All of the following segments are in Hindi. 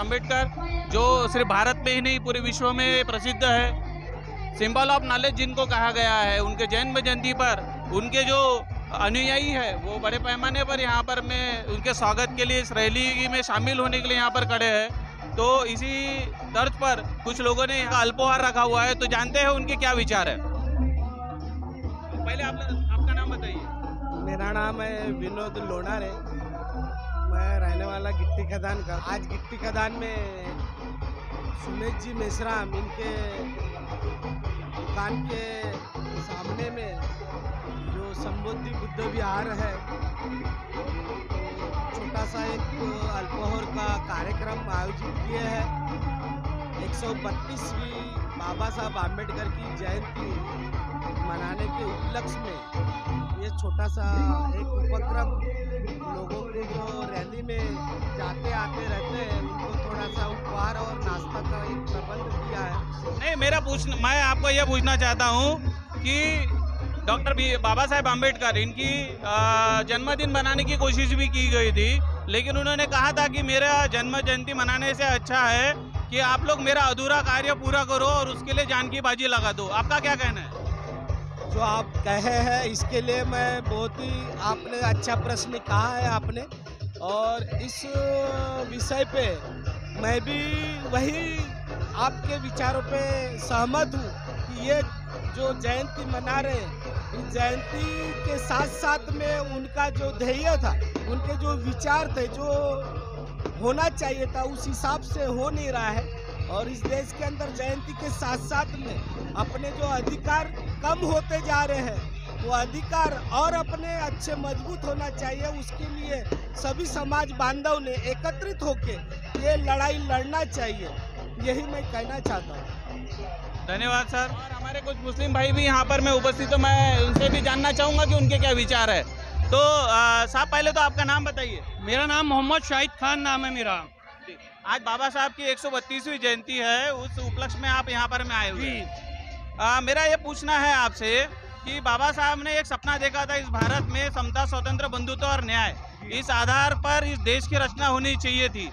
आम्बेडकर जो सिर्फ भारत में ही नहीं पूरे विश्व में प्रसिद्ध है, सिंबल ऑफ नॉलेज जिनको कहा गया है, उनके जन्म जयंती पर उनके जो अनुयायी है वो बड़े पैमाने पर यहाँ पर में उनके स्वागत के लिए इस रैली में शामिल होने के लिए यहाँ पर खड़े हैं। तो इसी तर्ज पर कुछ लोगों ने यहाँ अल्पोहार रखा हुआ है, तो जानते हैं उनके क्या विचार है। पहले आपका नाम बताइए। मेरा नाम है विनोद लोनार है, मैं रहने वाला गिट्टी खदान का। आज गिट्टी खदान में सुमेश जी मेश्राम इनके दुकान के सामने में जो संबोधि बुद्ध विहार है, छोटा सा एक अल्पोहार का कार्यक्रम आयोजित किए हैं। 132वीं बाबा साहब आम्बेडकर की जयंती मनाने के उपलक्ष्य में ये छोटा सा एक उपक्रम लोगों को जो रैली में जाते आते रहते हैं उनको थोड़ा सा उपहार और नाश्ता का एक प्रबंध किया है। नहीं, मैं आपको यह पूछना चाहता हूँ कि डॉक्टर बाबा साहेब आम्बेडकर इनकी जन्मदिन मनाने की कोशिश भी की गई थी, लेकिन उन्होंने कहा था कि मेरा जन्म जयंती मनाने से अच्छा है कि आप लोग मेरा अधूरा कार्य पूरा करो और उसके लिए जान की बाजी लगा दो। आपका क्या कहना है? जो आप कहे हैं इसके लिए मैं बहुत ही, आपने अच्छा प्रश्न कहा है आपने, और इस विषय पे मैं भी वही आपके विचारों पे सहमत हूँ कि ये जो जयंती मना रहे हैं, इस जयंती के साथ साथ में उनका जो ध्येय था, उनके जो विचार थे, जो होना चाहिए था उस हिसाब से हो नहीं रहा है। और इस देश के अंदर जयंती के साथ साथ में अपने जो अधिकार कम होते जा रहे हैं, वो अधिकार और अपने अच्छे मजबूत होना चाहिए। उसके लिए सभी समाज बांधव ने एकत्रित होके ये लड़ाई लड़ना चाहिए, यही मैं कहना चाहता हूँ। धन्यवाद सर। और हमारे कुछ मुस्लिम भाई भी यहाँ पर मैं उपस्थित, तो मैं उनसे भी जानना चाहूँगा कि उनके क्या विचार है। तो साहब पहले तो आपका नाम बताइए। मेरा नाम मोहम्मद शाहिद खान नाम है मेरा। आज बाबा साहब की 132वीं जयंती है, उस उपलक्ष्य में आप यहाँ पर में आए हुए हैं। मेरा ये पूछना है आपसे कि बाबा साहब ने एक सपना देखा था इस भारत में समता, स्वतंत्र, बंधुत्व और न्याय, इस आधार पर इस देश की रचना होनी चाहिए थी।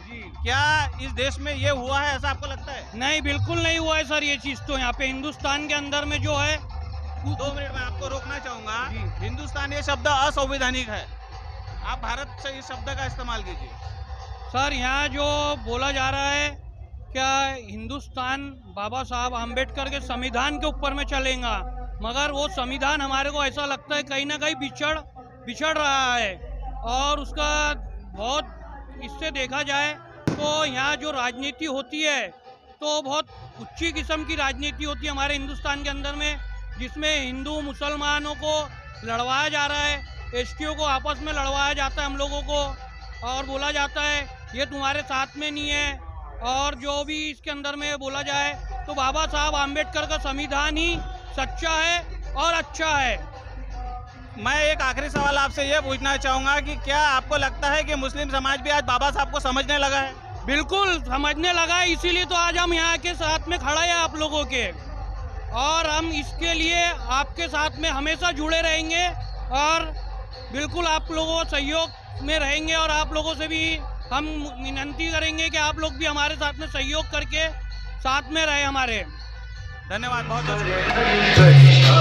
क्या इस देश में ये हुआ है, ऐसा आपको लगता है? नहीं, बिल्कुल नहीं हुआ है सर। ये चीज तो यहाँ पे हिंदुस्तान के अंदर में जो है, 2 मिनट में आपको रोकना चाहूंगा। हिंदुस्तान ये शब्द असंवैधानिक है, आप भारत से इस शब्द का इस्तेमाल कीजिए। सर यहाँ जो बोला जा रहा है, क्या हिंदुस्तान बाबा साहब आम्बेडकर के संविधान के ऊपर में चलेगा, मगर वो संविधान हमारे को ऐसा लगता है कहीं ना कहीं बिछड़ रहा है। और उसका बहुत इससे देखा जाए तो यहाँ जो राजनीति होती है तो बहुत उच्ची किस्म की राजनीति होती है हमारे हिंदुस्तान के अंदर में, जिसमें हिंदू मुसलमानों को लड़वाया जा रहा है, एसटीओ को आपस में लड़वाया जाता है हम लोगों को, और बोला जाता है ये तुम्हारे साथ में नहीं है। और जो भी इसके अंदर में बोला जाए तो बाबा साहब आम्बेडकर का संविधान ही सच्चा है और अच्छा है। मैं एक आखिरी सवाल आपसे ये पूछना चाहूँगा कि क्या आपको लगता है कि मुस्लिम समाज भी आज बाबा साहब को समझने लगा है? बिल्कुल समझने लगा है, इसीलिए तो आज हम यहाँ के साथ में खड़े हैं आप लोगों के, और हम इसके लिए आपके साथ में हमेशा जुड़े रहेंगे और बिल्कुल आप लोगों सहयोग में रहेंगे। और आप लोगों से भी हम विनती करेंगे कि आप लोग भी हमारे साथ में सहयोग करके साथ में रहे हमारे। धन्यवाद, बहुत बहुत शुक्रिया।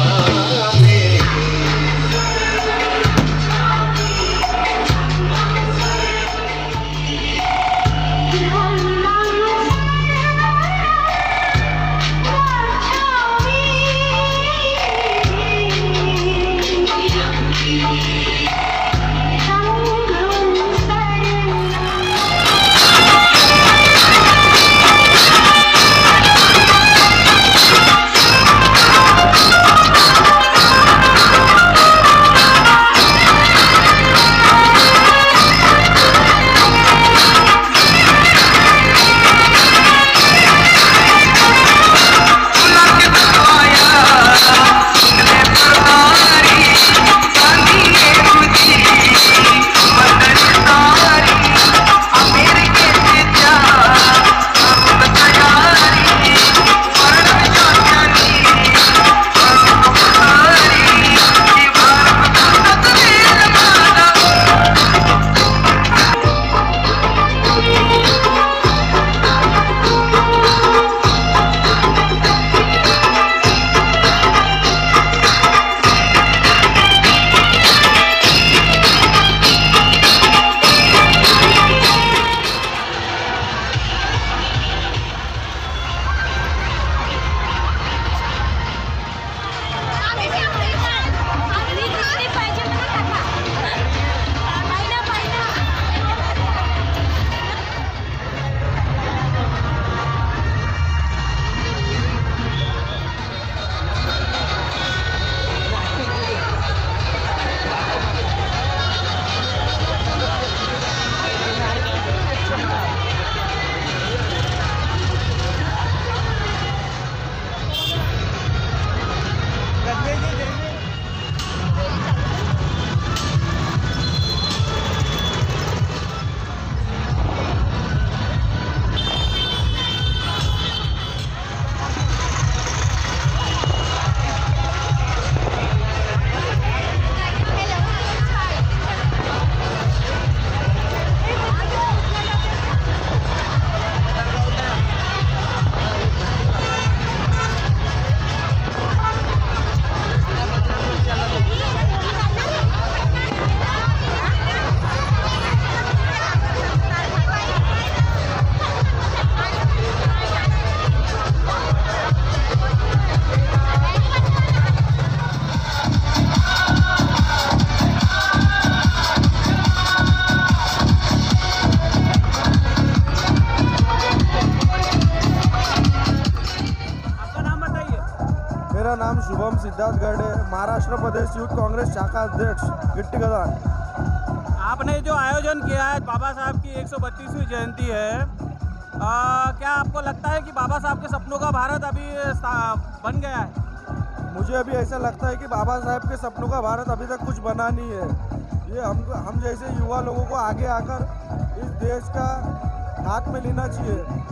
शुभम सिद्धार्थ गर्डे, महाराष्ट्र प्रदेश यूथ कांग्रेस शाखा अध्यक्ष गिट्टी गदान। आपने जो आयोजन किया है बाबा साहब की 132वीं जयंती है, क्या आपको लगता है कि बाबा साहब के सपनों का भारत अभी बन गया है? मुझे अभी ऐसा लगता है कि बाबा साहब के सपनों का भारत अभी तक कुछ बना नहीं है। ये हम जैसे युवा लोगों को आगे आकर इस देश का हाथ में लेना चाहिए।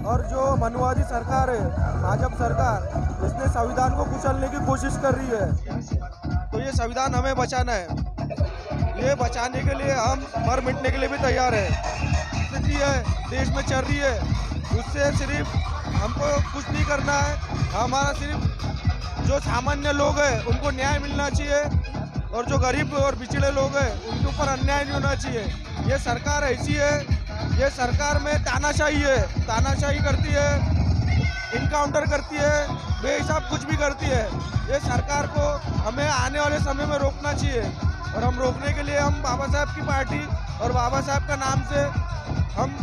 और जो मनुवादी सरकार है, भाजपा सरकार, इसने संविधान को कुचलने की कोशिश कर रही है। तो ये संविधान हमें बचाना है। ये बचाने के लिए हम मर मिटने के लिए भी तैयार है। स्थिति है देश में चल रही है, उससे सिर्फ हमको कुछ नहीं करना है। हमारा सिर्फ जो सामान्य लोग हैं उनको न्याय मिलना चाहिए, और जो गरीब और पिछड़े लोग हैं उनके ऊपर अन्याय नहीं होना चाहिए। ये सरकार ऐसी है, ये सरकार में तानाशाही है, तानाशाही करती है, इनकाउंटर करती है, बेहिसाब कुछ भी करती है। ये सरकार को हमें आने वाले समय में रोकना चाहिए, और हम रोकने के लिए हम बाबा साहब की पार्टी और बाबा साहब का नाम से हम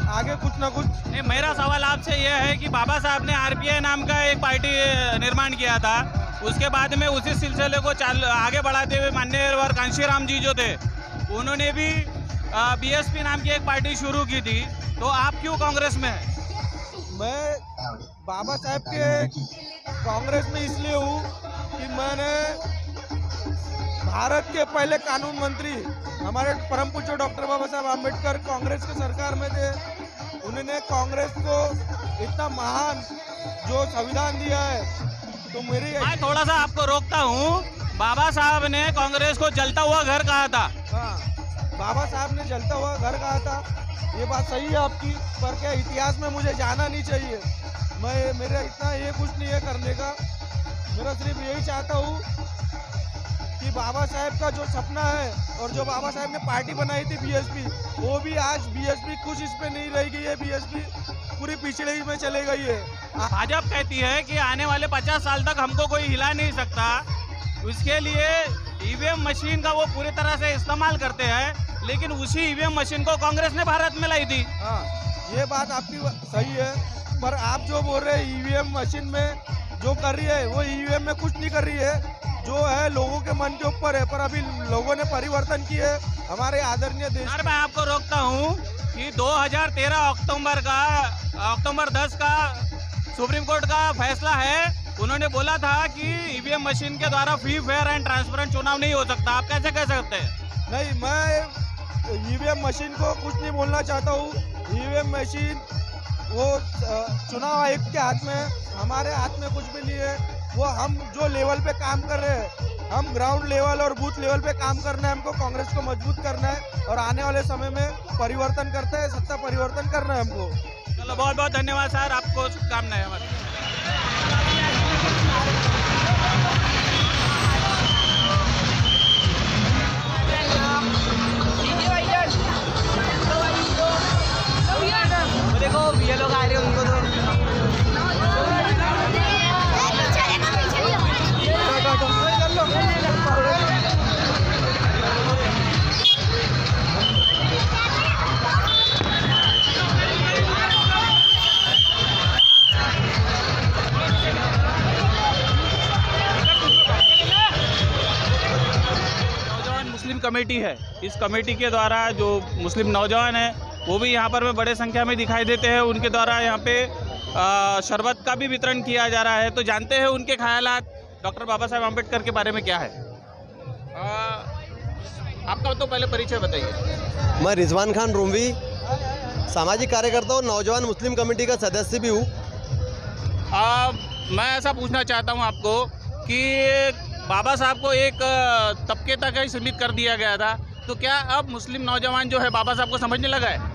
आगे कुछ ना कुछ। नहीं, मेरा सवाल आपसे यह है कि बाबा साहब ने आरपीआई नाम का एक पार्टी निर्माण किया था, उसके बाद में उसी सिलसिले को आगे बढ़ाते हुए माननीय कांशीराम जी जो थे उन्होंने भी बीएसपी नाम की एक पार्टी शुरू की थी। तो आप क्यों कांग्रेस में हैं? मैं बाबा साहब के कांग्रेस में इसलिए हूँ कि मैंने भारत के पहले कानून मंत्री हमारे परम पूज्य डॉक्टर बाबा साहब आम्बेडकर कांग्रेस के सरकार में थे। उन्होंने कांग्रेस को इतना महान जो संविधान दिया है, तो मैं थोड़ा सा आपको रोकता हूँ। बाबा साहब ने कांग्रेस को जलता हुआ घर कहा था। हाँ, बाबा साहब ने जलता हुआ घर कहा था, ये बात सही है आपकी, पर क्या इतिहास में मुझे जाना नहीं चाहिए। मेरा इतना ये कुछ नहीं है करने का। मेरा सिर्फ यही चाहता हूँ कि बाबा साहब का जो सपना है और जो बाबा साहब ने पार्टी बनाई थी बीएसपी, वो भी आज बीएसपी कुछ इस पे नहीं रह गई है। बीएसपी पूरी पिछड़े में चले गई है। भाजपा कहती है कि आने वाले 50 साल तक हमको कोई हिला नहीं सकता, उसके लिए ईवीएम मशीन का वो पूरी तरह से इस्तेमाल करते हैं, लेकिन उसी ईवीएम मशीन को कांग्रेस ने भारत में लाई थी। हाँ, ये बात आपकी सही है, पर आप जो बोल रहे हैं ईवीएम मशीन में जो कर रही है, वो ईवीएम में कुछ नहीं कर रही है, जो है लोगों के मन के ऊपर है। पर अभी लोगों ने परिवर्तन किए हमारे आदरणीय देश। सर, मैं आपको रोकता हूँ कि 2013 अक्टूबर 10 का सुप्रीम कोर्ट का फैसला है। उन्होंने बोला था कि ईवीएम मशीन के द्वारा फ्री, फेयर एंड ट्रांसपेरेंट चुनाव नहीं हो सकता। आप कैसे कह सकते हैं? नहीं, मैं ईवीएम मशीन को कुछ नहीं बोलना चाहता हूँ। ईवीएम मशीन वो चुनाव आयोग के हाथ में, हमारे हाथ में कुछ भी नहीं है। वो हम जो लेवल पे काम कर रहे हैं, हम ग्राउंड लेवल और बूथ लेवल पे काम करना है। हमको कांग्रेस को मजबूत करना है और आने वाले समय में परिवर्तन करते हैं, सत्ता परिवर्तन करना है हमको। चलो, बहुत बहुत धन्यवाद सर, आपको शुभकामनाएं हमारी। देखो ये लोग आ रहे हैं, उनको तो कमेटी है, इस कमेटी के द्वारा जो मुस्लिम नौजवान हैं वो भी यहाँ पर में बड़े संख्या में दिखाई देते हैं। उनके द्वारा यहाँ पे शरबत का भी वितरण किया जा रहा है। तो जानते हैं उनके ख्यालात डॉक्टर बाबा साहब आम्बेडकर के बारे में क्या है। आपका तो पहले परिचय बताइए। मैं रिजवान खान रूमवी, सामाजिक कार्यकर्ता और नौजवान मुस्लिम कमेटी का सदस्य भी हूँ। मैं ऐसा पूछना चाहता हूँ आपको कि बाबा साहब को एक तबके तक ही सीमित कर दिया गया था, तो क्या अब मुस्लिम नौजवान जो है बाबा साहब को समझने लगा है?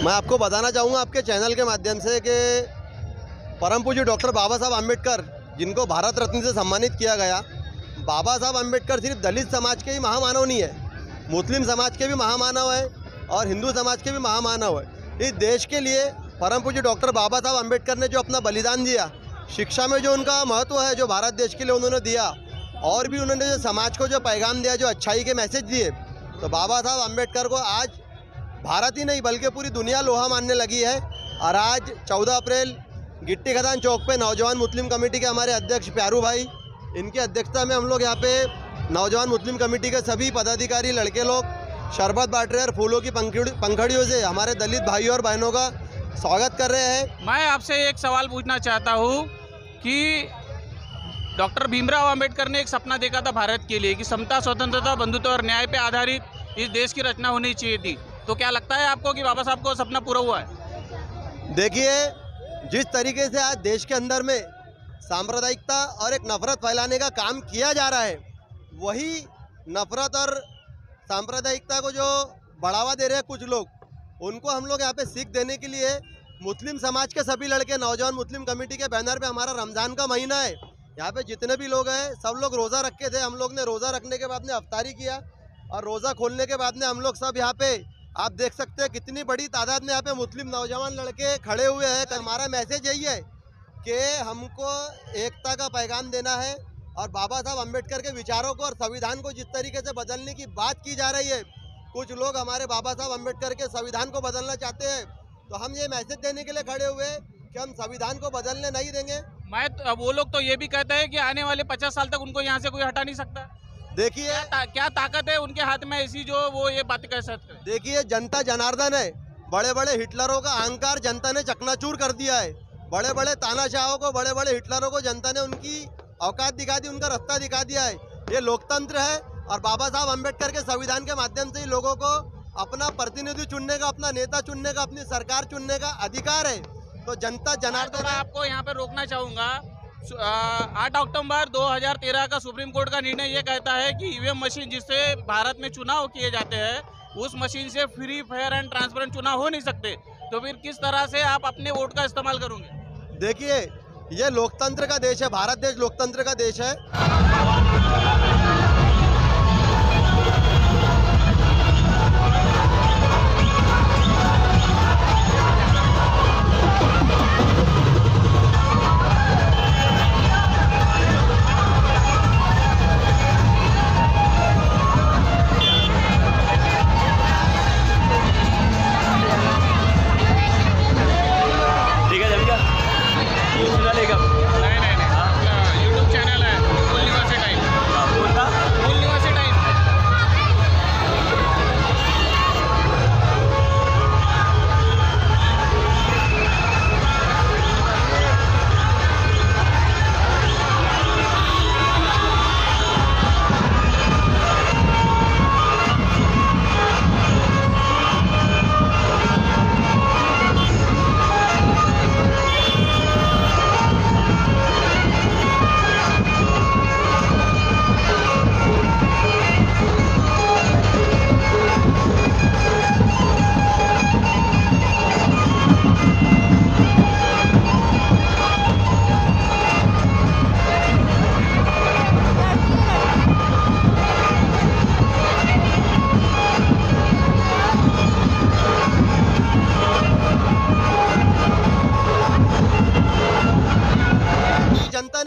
मैं आपको बताना चाहूँगा आपके चैनल के माध्यम से कि परम पूज्य डॉक्टर बाबा साहब आम्बेडकर, जिनको भारत रत्न से सम्मानित किया गया, बाबा साहब आम्बेडकर सिर्फ दलित समाज के ही महामानव नहीं है, मुस्लिम समाज के भी महामानव है और हिंदू समाज के भी महामानव है। इस देश के लिए परम पूज्य डॉक्टर बाबा साहब आम्बेडकर ने जो अपना बलिदान दिया, शिक्षा में जो उनका महत्व है, जो भारत देश के लिए उन्होंने दिया, और भी उन्होंने जो समाज को जो पैगाम दिया, जो अच्छाई के मैसेज दिए, तो बाबा साहब आम्बेडकर को आज भारत ही नहीं बल्कि पूरी दुनिया लोहा मानने लगी है। और आज 14 अप्रैल गिट्टी खदान चौक पे नौजवान मुस्लिम कमेटी के हमारे अध्यक्ष प्यारू भाई, इनकी अध्यक्षता में हम लोग यहाँ पे नौजवान मुस्लिम कमेटी के सभी पदाधिकारी लड़के लोग शरबत बांट रहे हैं और फूलों की पंखड़ियों से हमारे दलित भाइयों और बहनों का स्वागत कर रहे हैं। मैं आपसे एक सवाल पूछना चाहता हूँ कि डॉक्टर भीमराव अंबेडकर ने एक सपना देखा था भारत के लिए कि समता, स्वतंत्रता, बंधुत्व और न्याय पे आधारित इस देश की रचना होनी चाहिए थी। तो क्या लगता है आपको कि बाबा साहब को सपना पूरा हुआ है? देखिए, जिस तरीके से आज देश के अंदर में सांप्रदायिकता और एक नफरत फैलाने का काम किया जा रहा है, वही नफरत और सांप्रदायिकता को जो बढ़ावा दे रहे हैं कुछ लोग, उनको हम लोग यहाँ पे सीख देने के लिए मुस्लिम समाज के सभी लड़के नौजवान मुस्लिम कमेटी के बैनर पे, हमारा रमज़ान का महीना है, यहाँ पे जितने भी लोग हैं सब लोग रोज़ा रखे थे। हम लोग ने रोज़ा रखने के बाद में अफ्तारी किया और रोज़ा खोलने के बाद में हम लोग सब यहाँ पे आप देख सकते हैं कितनी बड़ी तादाद में यहाँ पे मुस्लिम नौजवान लड़के खड़े हुए हैं। हमारा मैसेज यही है कि हमको एकता का पैगाम देना है और बाबा साहब अम्बेडकर के विचारों को और संविधान को जिस तरीके से बदलने की बात की जा रही है, कुछ लोग हमारे बाबा साहब अम्बेडकर के संविधान को बदलना चाहते हैं, तो हम ये मैसेज देने के लिए खड़े हुए कि हम संविधान को बदलने नहीं देंगे। वो लोग तो ये भी कहते हैं कि आने वाले 50 साल तक उनको यहाँ से कोई हटा नहीं सकता। देखिए क्या ताकत है उनके हाथ में ऐसी जो वो ये बात कह सकते हैं? देखिए, जनता जनार्दन है। बड़े बड़े हिटलरों का अहंकार जनता ने चकनाचूर कर दिया है। बड़े बड़े तानाशाहों को, बड़े बड़े हिटलरों को जनता ने उनकी औकात दिखा दी, उनका रास्ता दिखा दिया है। ये लोकतंत्र है और बाबा साहब अम्बेडकर के संविधान के माध्यम से ही लोगों को अपना प्रतिनिधि चुनने का, अपना नेता चुनने का, अपनी सरकार चुनने का अधिकार है। तो जनता जनार्दन आपको यहाँ पे रोकना चाहूँगा। 8 अक्टूबर 2013 का सुप्रीम कोर्ट का निर्णय ये कहता है कि ईवीएम मशीन जिससे भारत में चुनाव किए जाते हैं, उस मशीन से फ्री, फेयर एंड ट्रांसपेरेंट चुनाव हो नहीं सकते। तो फिर किस तरह से आप अपने वोट का इस्तेमाल करोगे? देखिए, ये लोकतंत्र का देश है, भारत देश लोकतंत्र का देश है।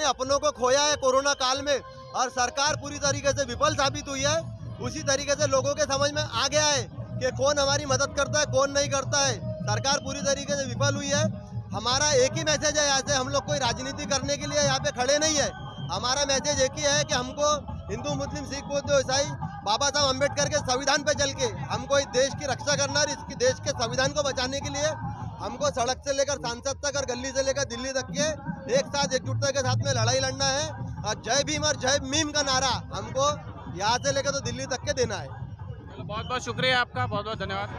अपनों को खोया है कोरोना काल में और सरकार पूरी तरीके से विफल साबित हुई है। उसी तरीके से लोगों के समझ में आ गया है कि कौन हमारी मदद करता है, कौन नहीं करता है। सरकार पूरी तरीके से विफल हुई है। हमारा एक ही मैसेज है, यहाँ से हम लोग कोई राजनीति करने के लिए यहाँ पे खड़े नहीं है। हमारा मैसेज एक ही है कि हमको हिंदू, मुस्लिम, सिख, बौद्ध, ईसाई बाबा साहब अम्बेडकर के संविधान पे चल के हमको इस देश की रक्षा करना और इस देश के संविधान को बचाने के लिए हमको सड़क से लेकर सांसद तक और गली से लेकर दिल्ली तक के एक साथ एकजुटता के साथ में लड़ाई लड़ना है। और जय भीम और जय मीम का नारा हमको यहाँ से लेकर तो दिल्ली तक के देना है। बहुत बहुत शुक्रिया आपका, बहुत बहुत धन्यवाद।